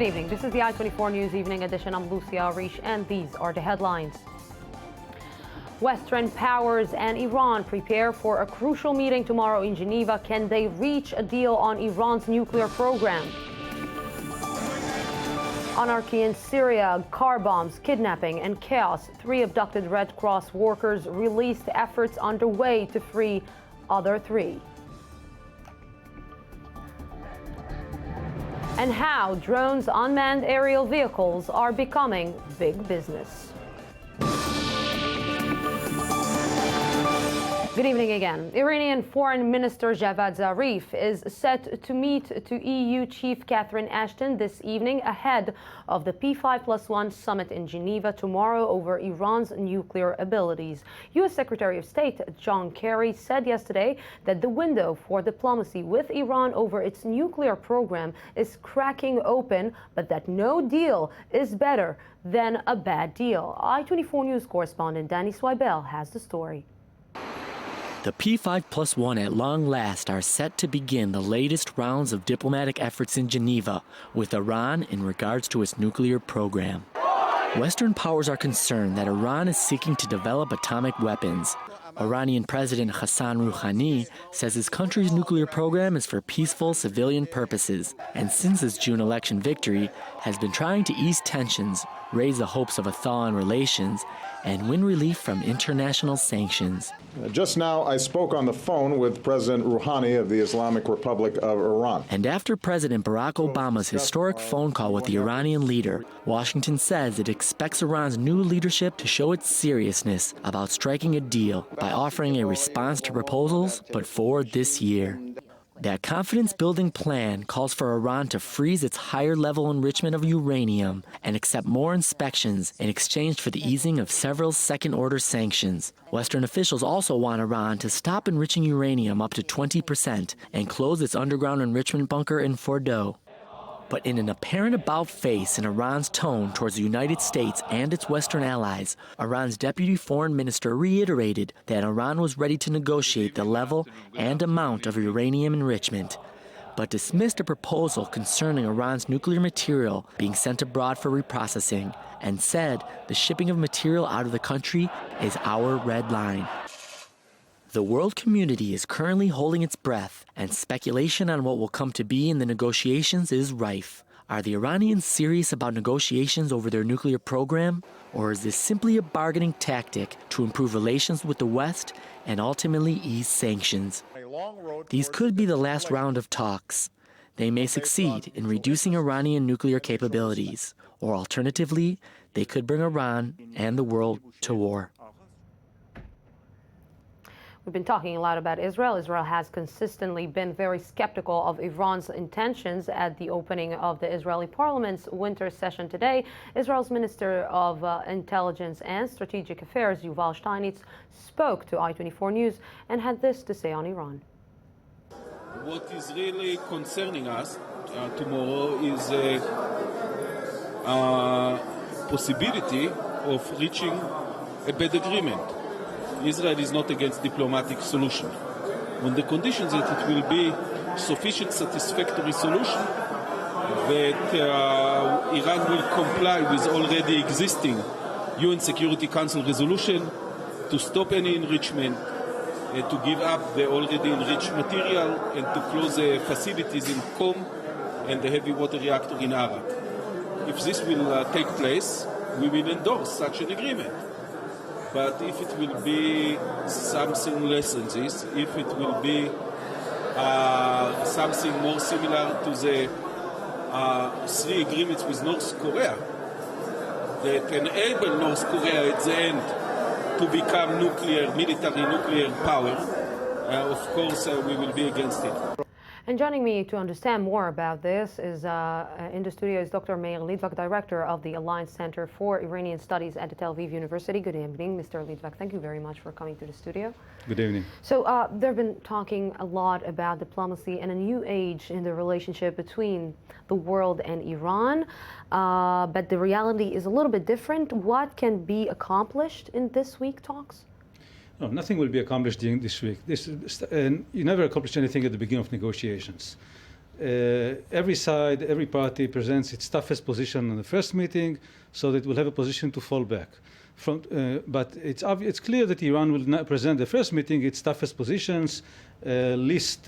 evening. This is the I-24 News Evening Edition. I'm Lucia Arish, and these are the headlines. Western powers and Iran prepare for a crucial meeting tomorrow in Geneva. Can they reach a deal on Iran's nuclear program? Anarchy in Syria, car bombs, kidnapping, and chaos. 3 abducted Red Cross workers released, efforts underway to free other 3. And how drones, unmanned aerial vehicles are becoming big business. Good evening again. Iranian Foreign Minister Javad Zarif is set to meet EU Chief Catherine Ashton this evening ahead of the P5+1 summit in Geneva tomorrow over Iran's nuclear abilities. U.S. Secretary of State John Kerry said yesterday that the window for diplomacy with Iran over its nuclear program is cracking open, but that no deal is better than a bad deal. I-24 News correspondent Danny Swibel has the story. The P5+1 at long last are set to begin the latest rounds of diplomatic efforts in Geneva with Iran in regards to its nuclear program. Western powers are concerned that Iran is seeking to develop atomic weapons. Iranian President Hassan Rouhani says his country's nuclear program is for peaceful civilian purposes, and since his June election victory, has been trying to ease tensions, raise the hopes of a thaw in relations, and win relief from international sanctions. Just now, I spoke on the phone with President Rouhani of the Islamic Republic of Iran. And after President Barack Obama's historic phone call with the Iranian leader, Washington says it expects Iran's new leadership to show its seriousness about striking a deal by offering a response to proposals put forward this year. That confidence-building plan calls for Iran to freeze its higher-level enrichment of uranium and accept more inspections in exchange for the easing of several second-order sanctions. Western officials also want Iran to stop enriching uranium up to 20% and close its underground enrichment bunker in Fordow. But in an apparent about-face in Iran's tone towards the United States and its Western allies, Iran's deputy foreign minister reiterated that Iran was ready to negotiate the level and amount of uranium enrichment, but dismissed a proposal concerning Iran's nuclear material being sent abroad for reprocessing, and said the shipping of material out of the country is our red line. The world community is currently holding its breath, and speculation on what will come to be in the negotiations is rife. Are the Iranians serious about negotiations over their nuclear program, or is this simply a bargaining tactic to improve relations with the West and ultimately ease sanctions? These could be the last round of talks. They may succeed in reducing Iranian nuclear capabilities, or alternatively, they could bring Iran and the world to war. We've been talking a lot about Israel. Israel has consistently been very skeptical of Iran's intentions at the opening of the Israeli parliament's winter session today. Israel's Minister of Intelligence and Strategic Affairs, Yuval Steinitz, spoke to I-24 News and had this to say on Iran. What is really concerning us tomorrow is a possibility of reaching a bad agreement. Israel is not against diplomatic solution. On the conditions that it will be sufficient satisfactory solution, that Iran will comply with already existing UN Security Council resolution to stop any enrichment, to give up the already enriched material, and to close the facilities in Qom and the heavy water reactor in Arak. If this will take place, we will endorse such an agreement. But if it will be something less than this, if it will be something more similar to the 3 agreements with North Korea that enable North Korea at the end to become military nuclear power, of course we will be against it. And joining me to understand more about this is in the studio is Dr. Meir Litvak, Director of the Alliance Center for Iranian Studies at the Tel Aviv University. Good evening, Mr. Litvak. Thank you very much for coming to the studio. Good evening. So they've been talking a lot about diplomacy and a new age in the relationship between the world and Iran, but the reality is a little bit different. What can be accomplished in this week's talks? No, nothing will be accomplished during this week. You never accomplish anything at the beginning of negotiations. every side, every party presents its toughest position in the first meeting, so that it will have a position to fall back. But it's clear that Iran will not present the first meeting its toughest positions, least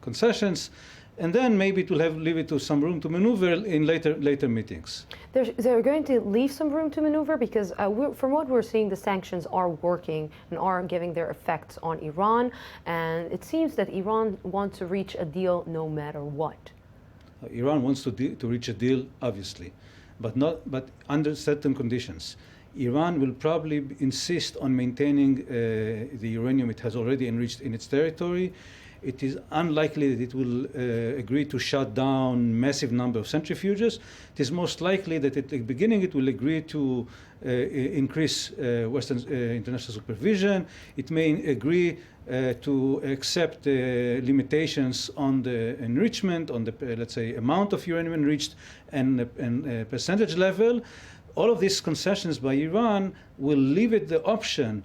concessions, and then maybe it will leave it to some room to maneuver in later meetings. They're going to leave some room to maneuver because from what we're seeing, the sanctions are working and are giving their effects on Iran. And it seems that Iran wants to reach a deal no matter what. Iran wants to reach a deal, obviously, but under certain conditions. Iran will probably insist on maintaining the uranium it has already enriched in its territory. It is unlikely that it will agree to shut down massive number of centrifuges. It is most likely that at the beginning it will agree to increase Western international supervision. It may agree to accept limitations on the enrichment, on the, let's say, amount of uranium enriched and percentage level. All of these concessions by Iran will leave it the option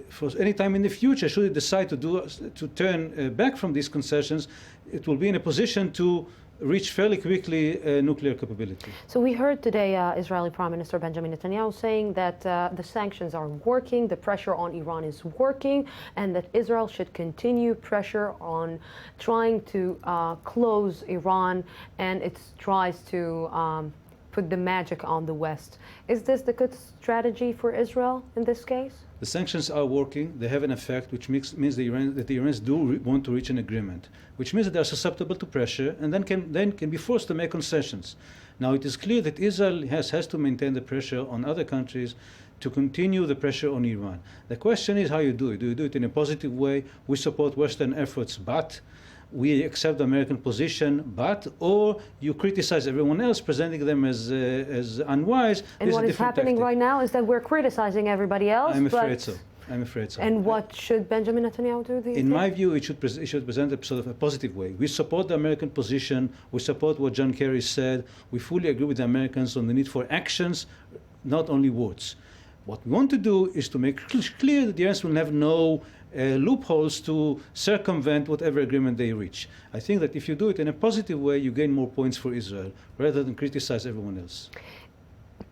for any time in the future, should it decide to turn back from these concessions, it will be in a position to reach fairly quickly nuclear capability. So we heard today Israeli Prime Minister Benjamin Netanyahu saying that the sanctions are working, the pressure on Iran is working, and that Israel should continue pressure on trying to close Iran and it tries to put the magic on the West. Is this the good strategy for Israel in this case? The sanctions are working. They have an effect, which means that the Iranians do want to reach an agreement, which means that they are susceptible to pressure and then can be forced to make concessions. Now, it is clear that Israel has to maintain the pressure on other countries to continue the pressure on Iran. The question is how you do it. Do you do it in a positive way? We support Western efforts, but we accept the American position, or you criticize everyone else, presenting them as unwise. And what is happening right now is that we're criticizing everybody else. I'm afraid so. And what should Benjamin Netanyahu do? In my view, it should present a sort of a positive way. We support the American position. We support what John Kerry said. We fully agree with the Americans on the need for actions, not only words. What we want to do is to make clear that the Iranians will have no loopholes to circumvent whatever agreement they reach. I think that if you do it in a positive way, you gain more points for Israel, rather than criticize everyone else.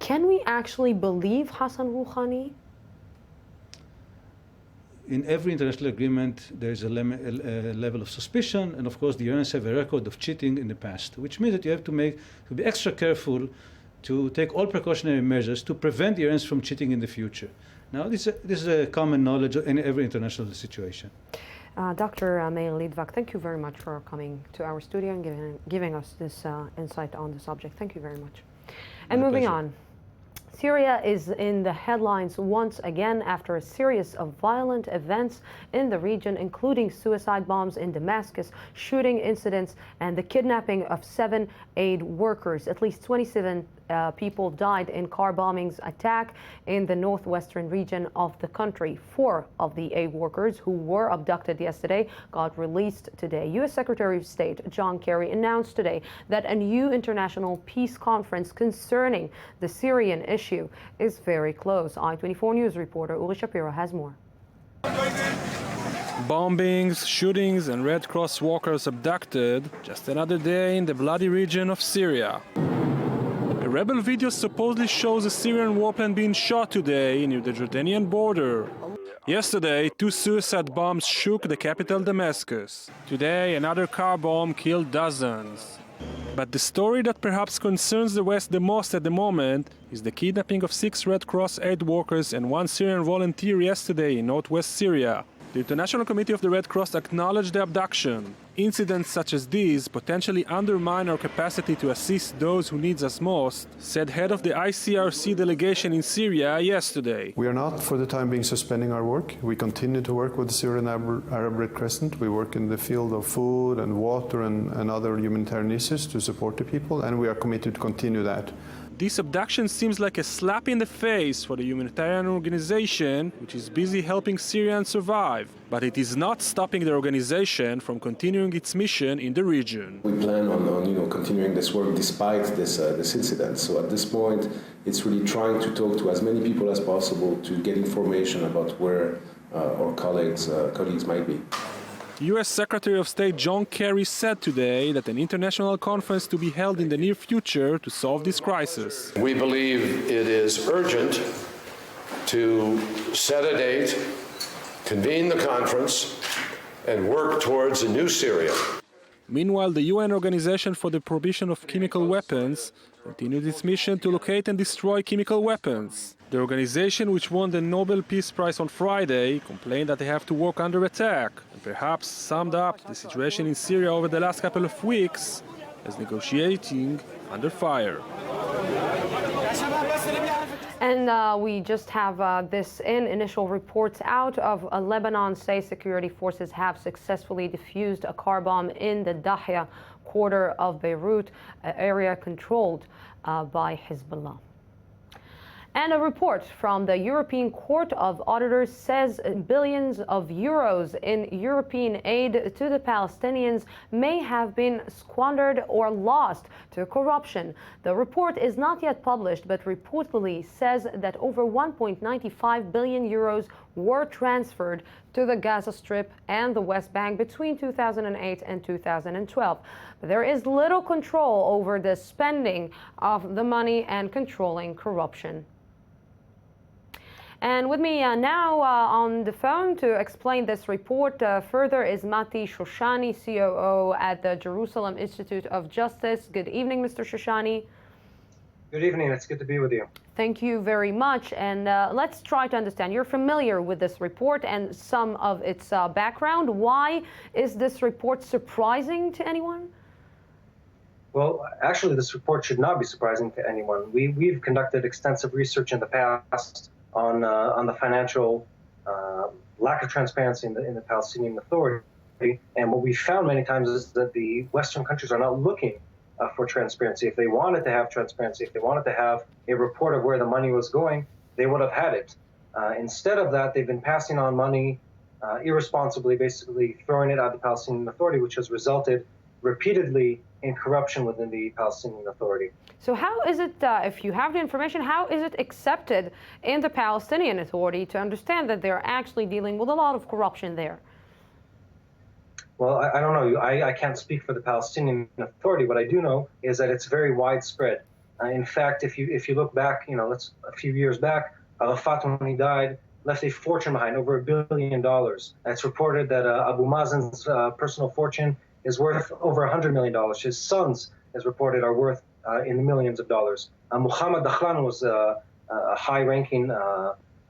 Can we actually believe Hassan Rouhani? In every international agreement, there is a level of suspicion, and of course the Iranians have a record of cheating in the past, which means that you have to be extra careful to take all precautionary measures to prevent the Iranians from cheating in the future. Now, this is a common knowledge in every international situation. Dr. Meir Lidvak, thank you very much for coming to our studio and giving us this insight on the subject. Thank you very much. And moving on. Syria is in the headlines once again after a series of violent events in the region, including suicide bombs in Damascus, shooting incidents, and the kidnapping of 7 aid workers. At least 27 people died in car bombings attack in the northwestern region of the country. 4 of the aid workers who were abducted yesterday got released today. U.S. Secretary of State John Kerry announced today that a new international peace conference concerning the Syrian issue is very close. I-24 News reporter Uri Shapiro has more. Bombings, shootings, and Red Cross workers abducted. Just another day in the bloody region of Syria. A rebel video supposedly shows a Syrian warplane being shot today near the Jordanian border. Yesterday, 2 suicide bombs shook the capital Damascus. Today, another car bomb killed dozens. But the story that perhaps concerns the West the most at the moment is the kidnapping of 6 Red Cross aid workers and 1 Syrian volunteer yesterday in northwest Syria. The International Committee of the Red Cross acknowledged the abduction. Incidents such as these potentially undermine our capacity to assist those who need us most, said head of the ICRC delegation in Syria yesterday. We are not, for the time being, suspending our work. We continue to work with the Syrian Arab Red Crescent. We work in the field of food and water and other humanitarian issues to support the people, and we are committed to continue that. This abduction seems like a slap in the face for the humanitarian organization, which is busy helping Syrians survive. But it is not stopping the organization from continuing its mission in the region. We plan on continuing this work despite this incident. So at this point, it's really trying to talk to as many people as possible to get information about where our colleagues might be. U.S. Secretary of State John Kerry said today that an international conference to be held in the near future to solve this crisis. We believe it is urgent to set a date, convene the conference, and work towards a new Syria. Meanwhile, the UN Organization for the Prohibition of Chemical Weapons continued its mission to locate and destroy chemical weapons. The organization, which won the Nobel Peace Prize on Friday, complained that they have to work under attack, and perhaps summed up the situation in Syria over the last couple of weeks as negotiating under fire. And we just have this in. Initial reports out of Lebanon say security forces have successfully defused a car bomb in the Dahya quarter of Beirut, an area controlled by Hezbollah. And a report from the European Court of Auditors says billions of euros in European aid to the Palestinians may have been squandered or lost to corruption. The report is not yet published, but reportedly says that over 1.95 billion euros were transferred to the Gaza Strip and the West Bank between 2008 and 2012. But there is little control over the spending of the money and controlling corruption. And with me now on the phone to explain this report further is Mati Shoshani, COO at the Jerusalem Institute of Justice. Good evening, Mr. Shoshani. Good evening. It's good to be with you. Thank you very much. And let's try to understand. You're familiar with this report and some of its background. Why is this report surprising to anyone? Well, actually, this report should not be surprising to anyone. We've conducted extensive research in the past on the financial lack of transparency in the Palestinian Authority. And what we found many times is that the Western countries are not looking for transparency. If they wanted to have transparency, if they wanted to have a report of where the money was going, they would have had it. Instead of that, they've been passing on money irresponsibly, basically throwing it at the Palestinian Authority, which has resulted repeatedly in corruption within the Palestinian Authority. So how is it, if you have the information, how is it accepted in the Palestinian Authority to understand that they're actually dealing with a lot of corruption there? Well, I don't know. I can't speak for the Palestinian Authority. What I do know is that it's very widespread. In fact, if you look back, let's a few years back, Arafat, when he died, left a fortune behind, over $1 billion. It's reported that Abu Mazen's personal fortune is worth over $100 million. His sons, as reported, are worth in the millions of dollars. Mohammed Dakhlan was a high-ranking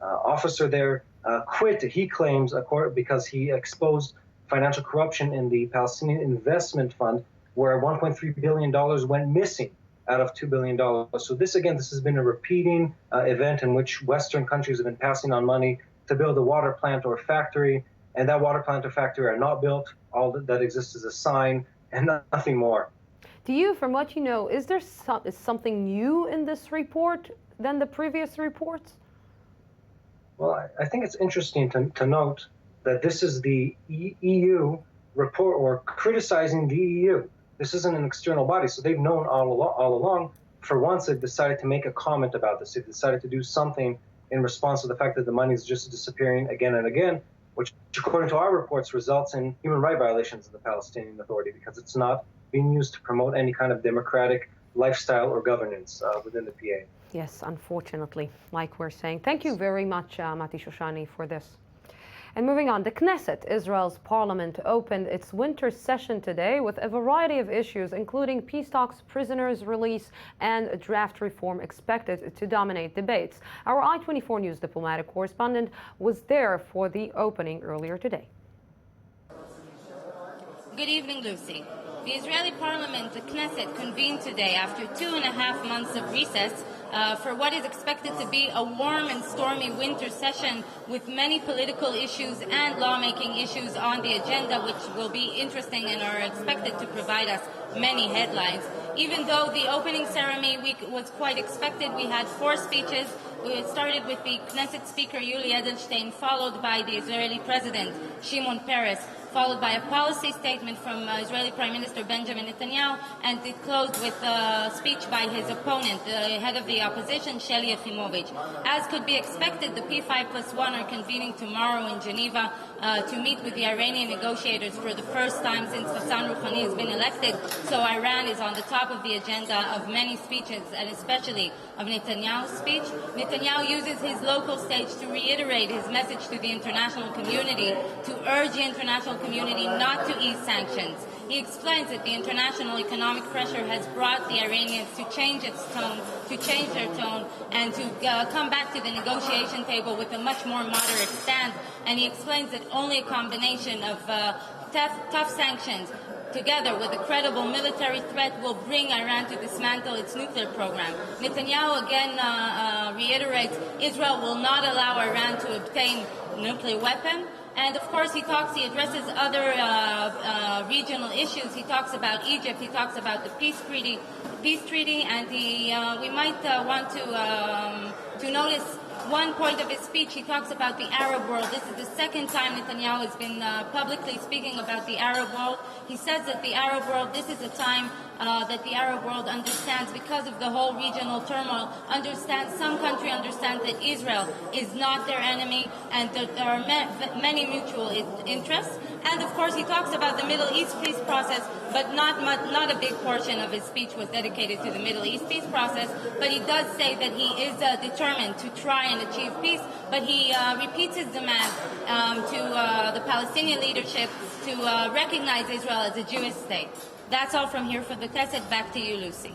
officer there, quit, he claims, because he exposed financial corruption in the Palestinian Investment Fund, where $1.3 billion went missing out of $2 billion. So this has been a repeating event in which Western countries have been passing on money to build a water plant or factory, and that water plant or factory are not built. All that exists is a sign and nothing more. Do you, from what you know, is there something new in this report than the previous reports? Well, I think it's interesting to note that this is the EU report, or criticizing the EU. This isn't an external body, so they've known all along. For once, they've decided to make a comment about this. They've decided to do something in response to the fact that the money is just disappearing again and again, which, according to our reports, results in human rights violations of the Palestinian Authority, because it's not being used to promote any kind of democratic lifestyle or governance within the PA. Yes, unfortunately, like we're saying. Thank you very much, Mati Shoshani, for this. And moving on, the Knesset, Israel's parliament, opened its winter session today with a variety of issues, including peace talks, prisoners' release, and draft reform expected to dominate debates. Our I-24 News diplomatic correspondent was there for the opening earlier today. Good evening, Lucy. The Israeli parliament, the Knesset, convened today after 2.5 months of recess for what is expected to be a warm and stormy winter session with many political issues and lawmaking issues on the agenda, which will be interesting and are expected to provide us many headlines. Even though the opening ceremony was quite expected, we had 4 speeches. We started with the Knesset Speaker Yuli Edelstein, followed by the Israeli President Shimon Peres, followed by a policy statement from Israeli Prime Minister Benjamin Netanyahu, and it closed with a speech by his opponent, the head of the opposition, Sheli Yafimovich. As could be expected, the P5+1 are convening tomorrow in Geneva to meet with the Iranian negotiators for the first time since Hassan Rouhani has been elected. So Iran is on the top of the agenda of many speeches, and especially of Netanyahu's speech. Netanyahu uses his local stage to reiterate his message to the international community, to urge the international community not to ease sanctions. He explains that the international economic pressure has brought the Iranians to change their tone, and to come back to the negotiation table with a much more moderate stand. And he explains that only a combination of tough sanctions together with a credible military threat will bring Iran to dismantle its nuclear program. Netanyahu again reiterates Israel will not allow Iran to obtain a nuclear weapon. And of course, he addresses other regional issues. He talks about Egypt. He talks about the peace treaty, and we might want to notice one point of his speech. He talks about the Arab world. This is the second time Netanyahu has been publicly speaking about the Arab world. He says that the Arab world, this is a time that the Arab world understands, because of the whole regional turmoil, some country understands that Israel is not their enemy, and that there are many mutual interests. And of course, he talks about the Middle East peace process, but not a big portion of his speech was dedicated to the Middle East peace process. But he does say that he is determined to try and achieve peace. But he repeats his demand to the Palestinian leadership to recognize Israel as a Jewish state. That's all from here for the Knesset. Back to you, Lucy.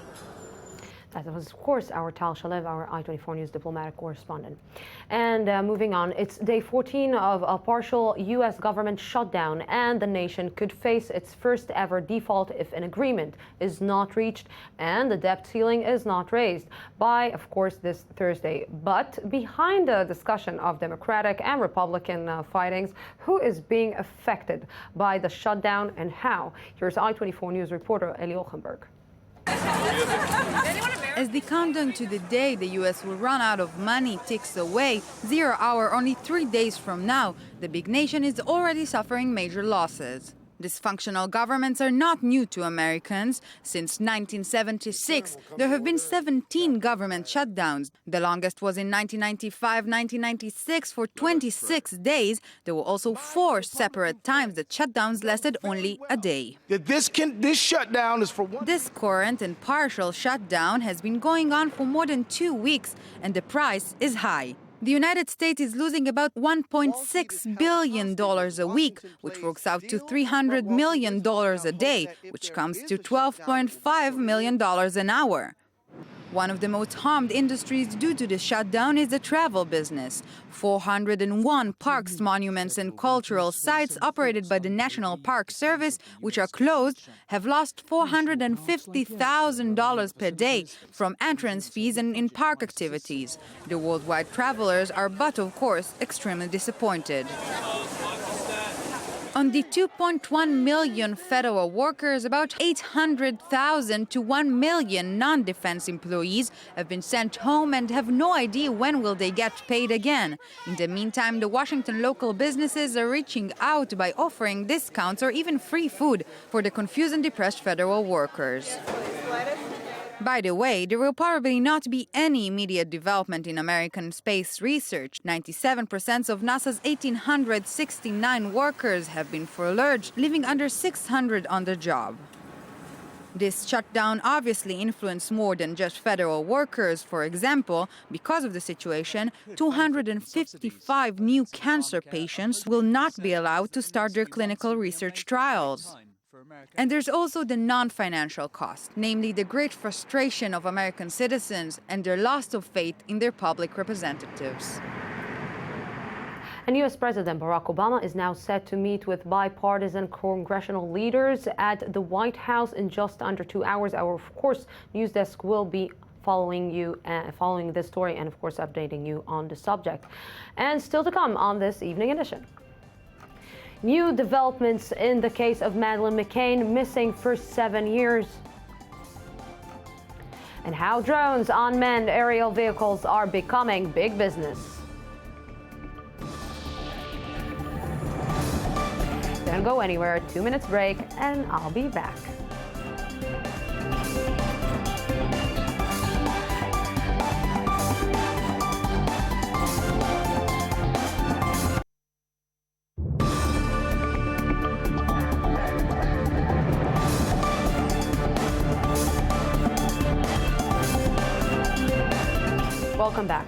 That was, of course, our Tal Shalev, our I-24 News diplomatic correspondent. And moving on, it's day 14 of a partial U.S. government shutdown, and the nation could face its first ever default if an agreement is not reached and the debt ceiling is not raised by, of course, this Thursday. But behind the discussion of Democratic and Republican fightings, who is being affected by the shutdown and how? Here's I-24 News reporter Eli Ochenberg. As the countdown to the day the U.S. will run out of money ticks away, 0 hour only 3 days from now, the big nation is already suffering major losses. Dysfunctional governments are not new to Americans. Since 1976, there have been 17 government shutdowns. The longest was in 1995-1996 for 26 days. There were also 4 separate times that shutdowns lasted only a day. This shutdown is for one. This current and partial shutdown has been going on for more than 2 weeks, and the price is high. The United States is losing about $1.6 billion a week, which works out to $300 million a day, which comes to $12.5 million an hour. One of the most harmed industries due to the shutdown is the travel business. 401 parks, monuments and cultural sites operated by the National Park Service, which are closed, have lost $450,000 per day from entrance fees and in-park activities. The worldwide travelers are, but of course, extremely disappointed. On the 2.1 million federal workers, about 800,000 to 1 million non-defense employees have been sent home and have no idea when will they get paid again. In the meantime, the Washington local businesses are reaching out by offering discounts or even free food for the confused and depressed federal workers. By the way, there will probably not be any immediate development in American space research. 97% of NASA's 1,869 workers have been furloughed, leaving under 600 on the job. This shutdown obviously influenced more than just federal workers. For example, because of the situation, 255 new cancer patients will not be allowed to start their clinical research trials. And there's also the non-financial cost, namely the great frustration of American citizens and their loss of faith in their public representatives. And U.S. President Barack Obama is now set to meet with bipartisan congressional leaders at the White House in just under 2 hours. Our, of course, news desk will be following this story and, of course, updating you on the subject. And still to come on this evening edition. New developments in the case of Madeleine McCann, missing for 7 years. And how drones, unmanned aerial vehicles are becoming big business. The Don't go anywhere. 2 minutes break, and I'll be back. Welcome back.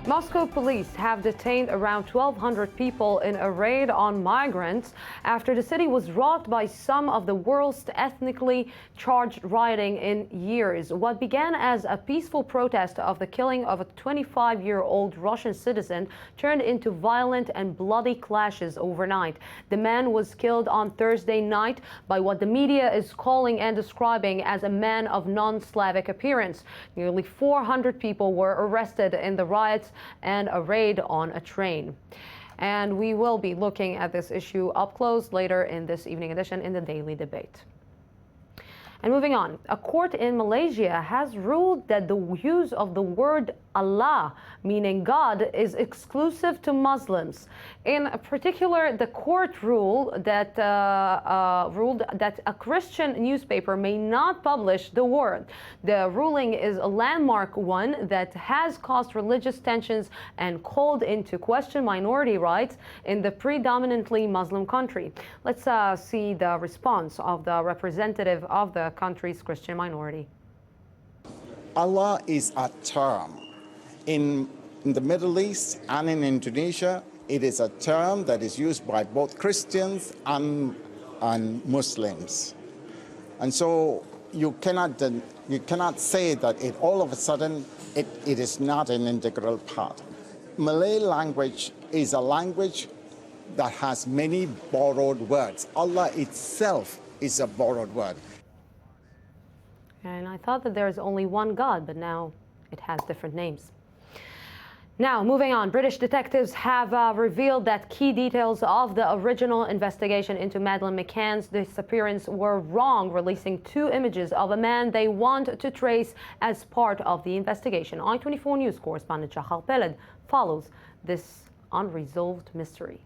Moscow police have detained around 1,200 people in a raid on migrants after the city was rocked by some of the worst ethnically charged rioting in years. What began as a peaceful protest of the killing of a 25-year-old Russian citizen turned into violent and bloody clashes overnight. The man was killed on Thursday night by what the media is calling and describing as a man of non-Slavic appearance. Nearly 400 people were arrested in the riots and a raid on a train. And we will be looking at this issue up close later in this evening edition in the Daily Debate. And moving on, a court in Malaysia has ruled that the use of the word Allah, meaning God, is exclusive to Muslims. In particular, the court ruled that a Christian newspaper may not publish the word. The ruling is a landmark one that has caused religious tensions and called into question minority rights in the predominantly Muslim country. Let's see the response of the representative of the country's Christian minority. Allah is a term. In the Middle East and in Indonesia, it is a term that is used by both Christians and Muslims. And so you cannot say that it all of a sudden it is not an integral part. Malay language is a language that has many borrowed words. Allah itself is a borrowed word. And I thought that there is only one God, but now it has different names. Now, moving on, British detectives have revealed that key details of the original investigation into Madeleine McCann's disappearance were wrong, releasing 2 images of a man they want to trace as part of the investigation. I-24 News correspondent Shahal Peled follows this unresolved mystery.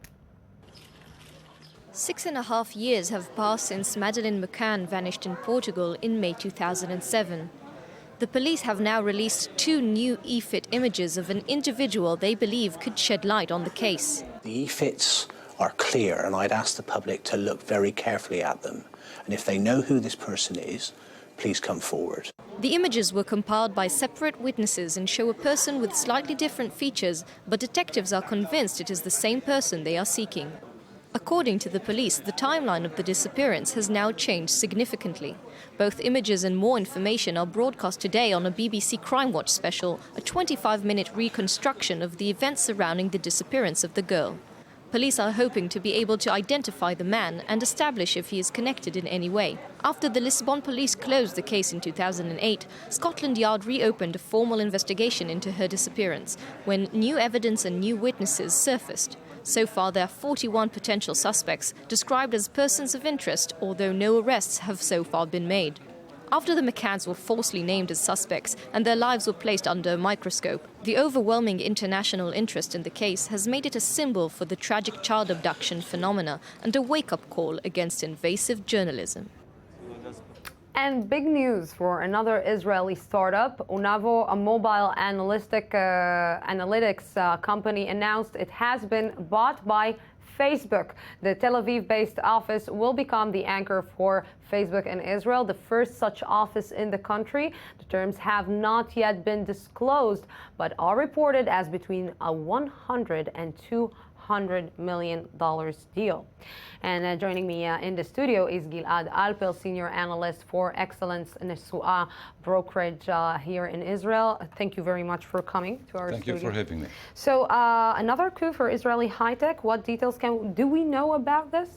6.5 years have passed since Madeleine McCann vanished in Portugal in May 2007. The police have now released 2 new EFIT images of an individual they believe could shed light on the case. The EFITs are clear, and I'd ask the public to look very carefully at them. And if they know who this person is, please come forward. The images were compiled by separate witnesses and show a person with slightly different features, but detectives are convinced it is the same person they are seeking. According to the police, the timeline of the disappearance has now changed significantly. Both images and more information are broadcast today on a BBC Crime Watch special, a 25-minute reconstruction of the events surrounding the disappearance of the girl. Police are hoping to be able to identify the man and establish if he is connected in any way. After the Lisbon police closed the case in 2008, Scotland Yard reopened a formal investigation into her disappearance, when new evidence and new witnesses surfaced. So far, there are 41 potential suspects, described as persons of interest, although no arrests have so far been made. After the McCanns were falsely named as suspects and their lives were placed under a microscope, the overwhelming international interest in the case has made it a symbol for the tragic child abduction phenomena and a wake-up call against invasive journalism. And big news for another Israeli startup. Unavo, a mobile analytics company, announced it has been bought by Facebook. The Tel Aviv-based office will become the anchor for Facebook in Israel, the first such office in the country. The terms have not yet been disclosed, but are reported as between a $100 and $200 million deal. And joining me in the studio is Gilad Alpel, Senior Analyst for Excellence Nesuah Brokerage here in Israel. Thank you very much for coming to our studio. Thank you for having me. So another coup for Israeli high-tech. What details do we know about this?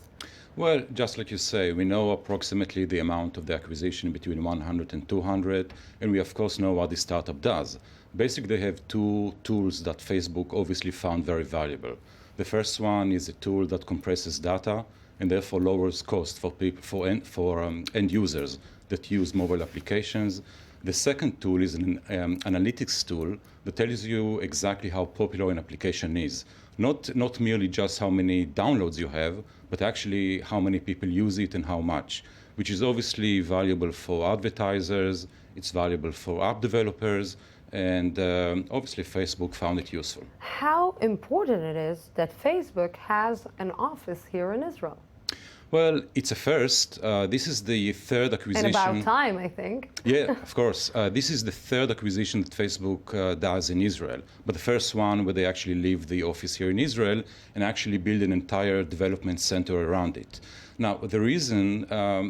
Well, just like you say, we know approximately the amount of the acquisition between 100 and 200, and we of course know what the startup does. Basically, they have 2 tools that Facebook obviously found very valuable. The first one is a tool that compresses data and therefore lowers cost for people, for end users that use mobile applications. The second tool is an analytics tool that tells you exactly how popular an application is. Not merely just how many downloads you have, but actually how many people use it and how much, which is obviously valuable for advertisers, it's valuable for app developers, and obviously Facebook found it useful. How important it is that Facebook has an office here in Israel? Well, it's a first. This is the third acquisition. And about time, I think. Yeah, of course. This is the third acquisition that Facebook does in Israel. But the first one where they actually leave the office here in Israel and actually build an entire development center around it. Now, the reason,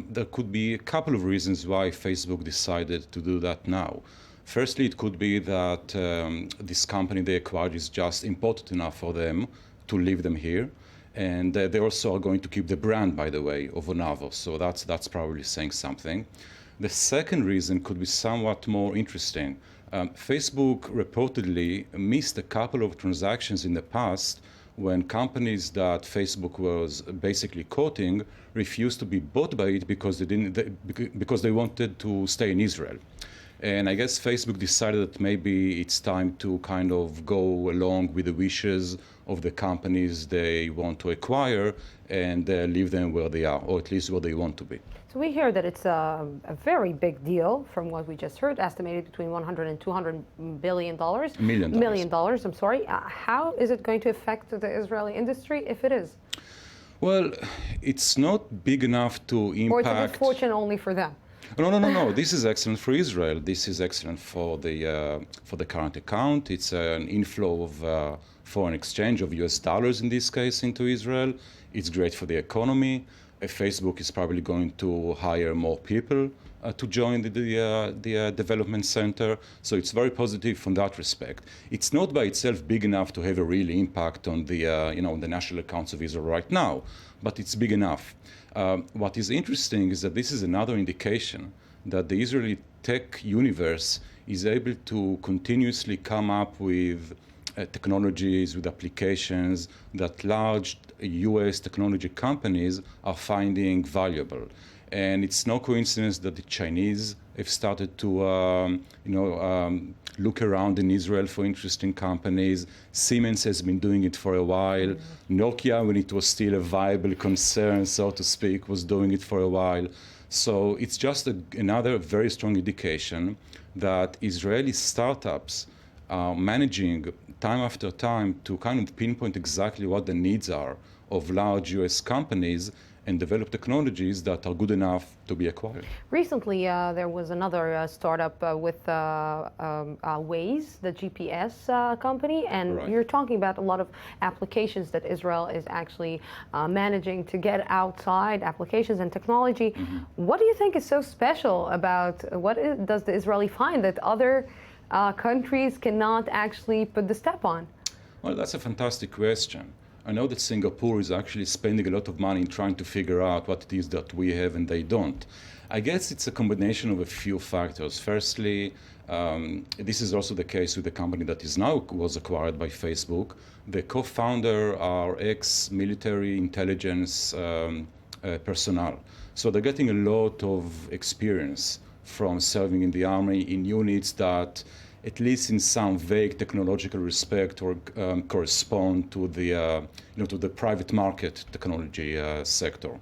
there could be a couple of reasons why Facebook decided to do that now. Firstly, it could be that this company they acquired is just important enough for them to leave them here. And they also are going to keep the brand, by the way, of Onavo. So that's probably saying something. The second reason could be somewhat more interesting. Facebook reportedly missed a couple of transactions in the past when companies that Facebook was basically courting refused to be bought by it because they wanted to stay in Israel. And I guess Facebook decided that maybe it's time to kind of go along with the wishes of the companies they want to acquire and leave them where they are, or at least where they want to be. So we hear that it's a very big deal from what we just heard, estimated between $100 and $200 billion. Million dollars, I'm sorry. How is it going to affect the Israeli industry, if it is? Well, it's not big enough to impact... Or it's a good fortune only for them? No. This is excellent for Israel. This is excellent for the current account. It's an inflow of foreign exchange of US dollars in this case into Israel. It's great for the economy. Facebook is probably going to hire more people to join the development center. So it's very positive from that respect. It's not by itself big enough to have a real impact on the the national accounts of Israel right now, but it's big enough. What is interesting is that this is another indication that the Israeli tech universe is able to continuously come up with technologies, with applications that large US technology companies are finding valuable. And it's no coincidence that the Chinese have started to look around in Israel for interesting companies. Siemens has been doing it for a while. Nokia, when it was still a viable concern, so to speak, was doing it for a while. So it's just another very strong indication that Israeli startups are managing time after time to kind of pinpoint exactly what the needs are of large US companies and develop technologies that are good enough to be acquired. Recently, there was another startup with Waze, the GPS company, and Right. You're talking about a lot of applications that Israel is actually managing to get outside, applications and technology. What do you think is so special about does the Israeli find that other countries cannot actually put the step on? Well, that's a fantastic question. I know that Singapore is actually spending a lot of money in trying to figure out what it is that we have and they don't. I guess it's a combination of a few factors. Firstly, this is also the case with the company that was acquired by Facebook. The co-founder are ex-military intelligence personnel. So they're getting a lot of experience from serving in the army in units that at least in some vague technological respect or correspond to the private market technology sector.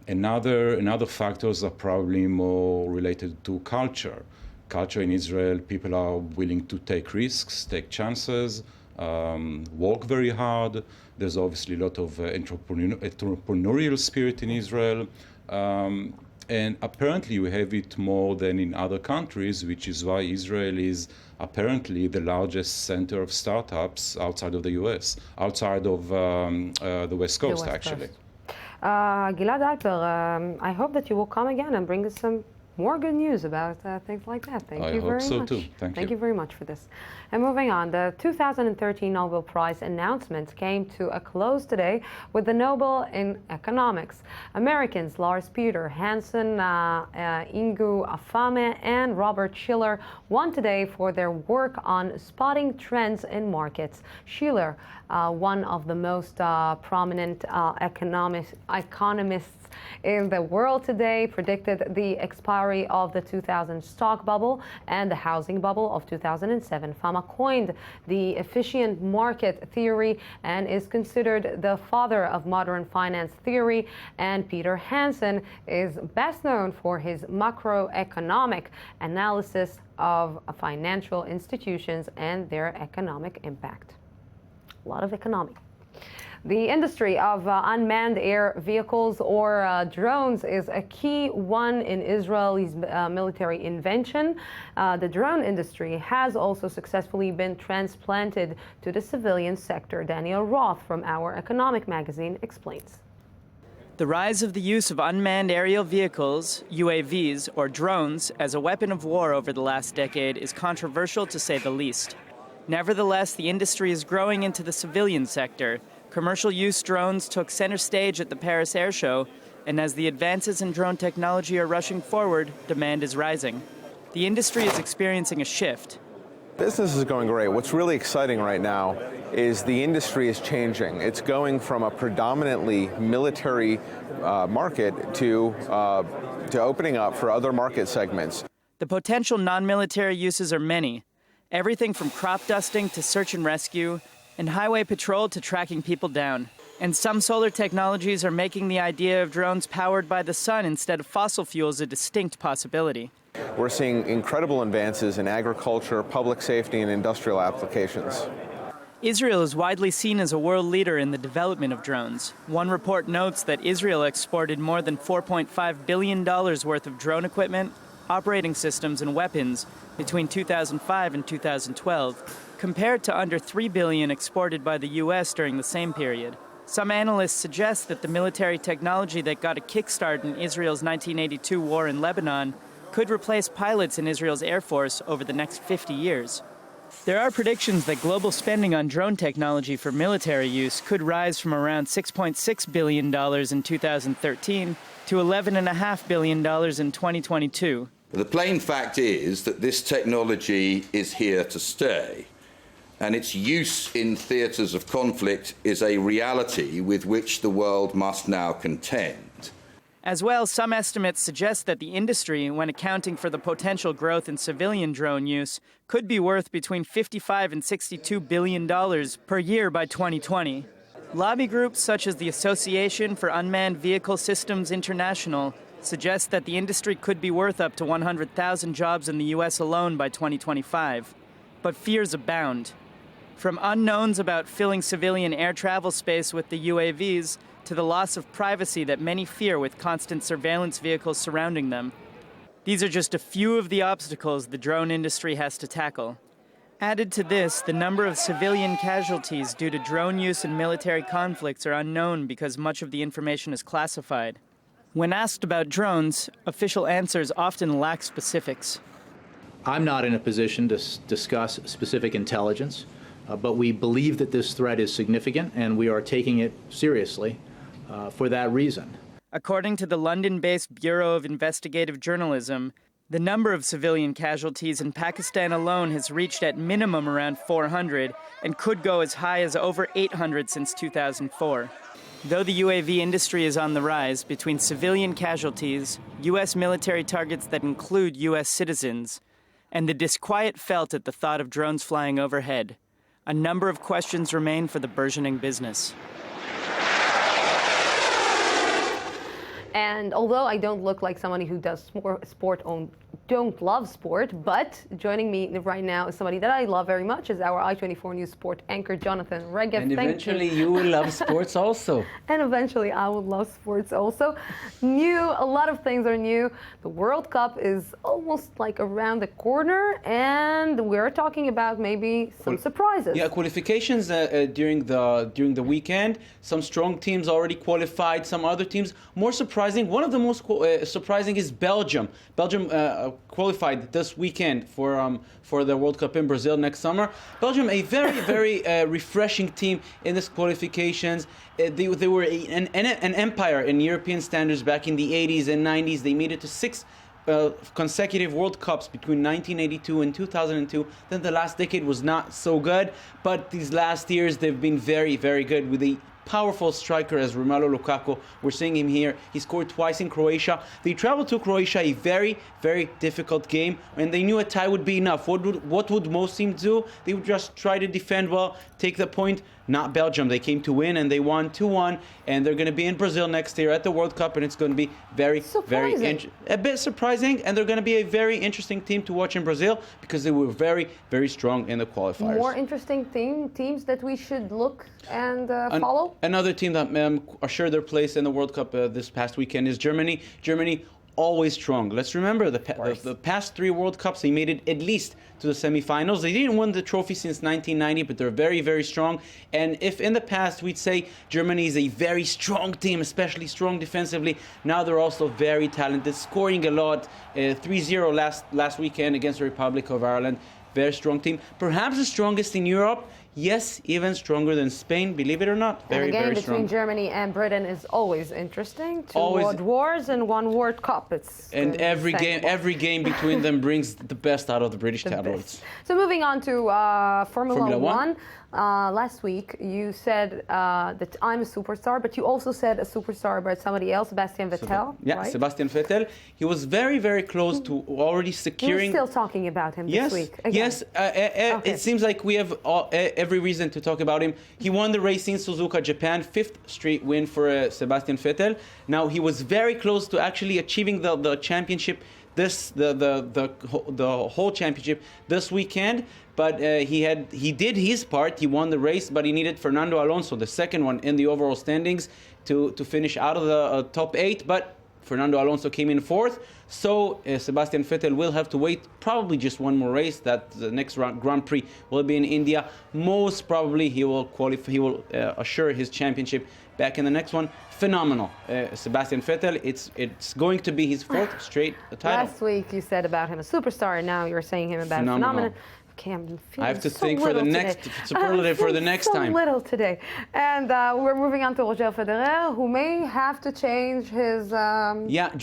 Another factors are probably more related to culture. Culture in Israel, people are willing to take risks, take chances, work very hard. There's obviously a lot of entrepreneurial spirit in Israel. And apparently we have it more than in other countries, which is why Israel is apparently the largest center of startups outside of the US, outside of the West Coast, actually. Gilad Alper, I hope that you will come again and bring us some more good news about things like that. Thank you very much. I hope so too. Thank you very much for this. And moving on, the 2013 Nobel Prize announcement came to a close today with the Nobel in Economics. Americans Lars Peter Hansen, Ingu Afame, and Robert Shiller won today for their work on spotting trends in markets. Shiller, one of the most prominent economists in the world today, predicted the expiry beneficiary of the 2000 stock bubble and the housing bubble of 2007. Fama coined the efficient market theory and is considered the father of modern finance theory. And Peter Hansen is best known for his macroeconomic analysis of financial institutions and their economic impact. A lot of economic. The industry of unmanned air vehicles or drones is a key one in Israel's military invention. The drone industry has also successfully been transplanted to the civilian sector. Daniel Roth from Our Economic magazine explains. The rise of the use of unmanned aerial vehicles, UAVs, or drones as a weapon of war over the last decade is controversial to say the least. Nevertheless, the industry is growing into the civilian sector. Commercial use drones took center stage at the Paris Air Show, and as the advances in drone technology are rushing forward, demand is rising. The industry is experiencing a shift. Business is going great. What's really exciting right now is the industry is changing. It's going from a predominantly military market to opening up for other market segments. The potential non-military uses are many. Everything from crop dusting to search and rescue, and highway patrol to tracking people down. And some solar technologies are making the idea of drones powered by the sun instead of fossil fuels a distinct possibility. We're seeing incredible advances in agriculture, public safety, and industrial applications. Israel is widely seen as a world leader in the development of drones. One report notes that Israel exported more than $4.5 billion worth of drone equipment, operating systems, and weapons between 2005 and 2012, compared to under $3 billion exported by the U.S. during the same period. Some analysts suggest that the military technology that got a kickstart in Israel's 1982 war in Lebanon could replace pilots in Israel's Air Force over the next 50 years. There are predictions that global spending on drone technology for military use could rise from around $6.6 billion in 2013 to $11.5 billion in 2022. The plain fact is that this technology is here to stay, and its use in theatres of conflict is a reality with which the world must now contend. As well, some estimates suggest that the industry, when accounting for the potential growth in civilian drone use, could be worth between $55 and $62 billion per year by 2020. Lobby groups such as the Association for Unmanned Vehicle Systems International suggest that the industry could be worth up to 100,000 jobs in the U.S. alone by 2025. But fears abound. From unknowns about filling civilian air travel space with the UAVs to the loss of privacy that many fear with constant surveillance vehicles surrounding them. These are just a few of the obstacles the drone industry has to tackle. Added to this, the number of civilian casualties due to drone use in military conflicts are unknown because much of the information is classified. When asked about drones, official answers often lack specifics. I'm not in a position to discuss specific intelligence, but we believe that this threat is significant and we are taking it seriously for that reason. According to the London-based Bureau of Investigative Journalism, the number of civilian casualties in Pakistan alone has reached at minimum around 400 and could go as high as over 800 since 2004. Though the UAV industry is on the rise, between civilian casualties, U.S. military targets that include U.S. citizens, and the disquiet felt at the thought of drones flying overhead, a number of questions remain for the burgeoning business. And although I don't look like somebody who does don't love sport, but joining me right now is somebody that I love very much, is our I-24 News sport anchor, Jonathan Regev. And eventually you will love sports also. And eventually I will love sports also. A lot of things are new. The World Cup is almost like around the corner, and we're talking about maybe some surprises. Yeah, qualifications during the weekend. Some strong teams already qualified, some other teams more surprising. One of the most surprising is Belgium. Belgium qualified this weekend for the World Cup in Brazil next summer. Belgium, a very, very refreshing team in this qualifications. They were an empire in European standards back in the 80s and 90s. They made it to 6 consecutive World Cups between 1982 and 2002. Then the last decade was not so good, but these last years they've been very, very good with a powerful striker as Romelu Lukaku. We're seeing him here. He scored twice in Croatia. They traveled to Croatia, a very, very difficult game, and they knew a tie would be enough. What would most teams do? They would just try to defend well, take the point. Not Belgium. They came to win, and they won 2-1, and they're going to be in Brazil next year at the World Cup, and it's going to be very, a bit surprising, and they're going to be a very interesting team to watch in Brazil because they were very, very strong in the qualifiers. More interesting teams that we should look and follow? Another team that assured their place in the World Cup this past weekend is Germany. Germany, always strong. Let's remember the past 3 World Cups, they made it at least to the semifinals. They didn't win the trophy since 1990, but they're very, very strong. And if in the past we'd say Germany is a very strong team, especially strong defensively, now they're also very talented, scoring a lot. 3-0 last weekend against the Republic of Ireland. Very strong team. Perhaps the strongest in Europe. Yes, even stronger than Spain, believe it or not. Very, very strong. Between Germany and Britain is always interesting. 2 Always. World Wars and 1 World Cup. And every game between them brings the best out of the British tabloids. So moving on to Formula 1. Last week you said that I'm a superstar, but you also said a superstar about somebody else, Sebastian Vettel. Right? Sebastian Vettel. He was very, very close to already securing. You're still talking about him this week. Again. Yes, it seems like we have every reason to talk about him. He won the race in Suzuka, Japan, 5th straight win for Sebastian Vettel. Now he was very close to actually achieving the championship. The whole championship this weekend, but he did his part. He won the race, but he needed Fernando Alonso, the second one in the overall standings, to finish out of the top 8. But Fernando Alonso came in 4th, so Sebastian Vettel will have to wait probably just one more race. That the next Grand Prix will be in India. Most probably he will qualify. He will assure his championship back in the next one. Phenomenal, Sebastian Vettel. It's going to be his 4th straight title. Last week you said about him a superstar, and now you're saying him about phenomenal. Okay, I have to think for the next superlative for the next time. So little today, and we're moving on to Roger Federer, who may have to change his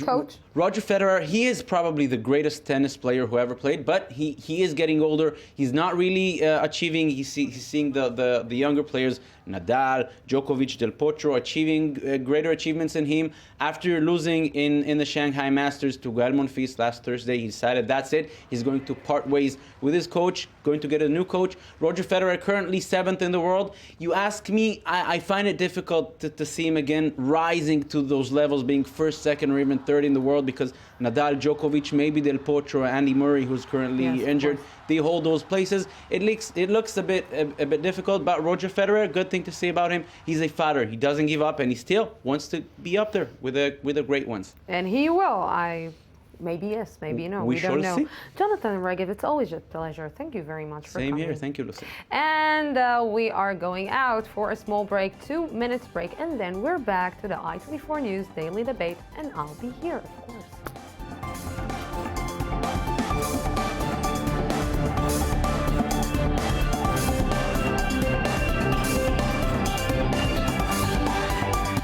coach. Roger Federer, he is probably the greatest tennis player who ever played, but he is getting older. He's not really achieving. He's seeing the younger players, Nadal, Djokovic, Del Potro, achieving greater achievements than him. After losing in the Shanghai Masters to Gael Monfils last Thursday, he decided that's it. He's going to part ways with his coach, going to get a new coach. Roger Federer currently 7th in the world. You ask me, I find it difficult to see him again rising to those levels, being 1st, 2nd, or even 3rd in the world, because Nadal, Djokovic, maybe Del Potro, Andy Murray, who's currently injured, they hold those places. It looks a bit difficult, but Roger Federer, good thing to say about him, he's a fighter. He doesn't give up, and he still wants to be up there with the great ones. And he will. Maybe yes, maybe no. We don't know. Jonathan Regev, it's always a pleasure. Thank you very much for coming. Same here. Thank you, Lucy. And we are going out for a small break, 2 minutes break, and then we're back to the I-24 News Daily Debate, and I'll be here, of course.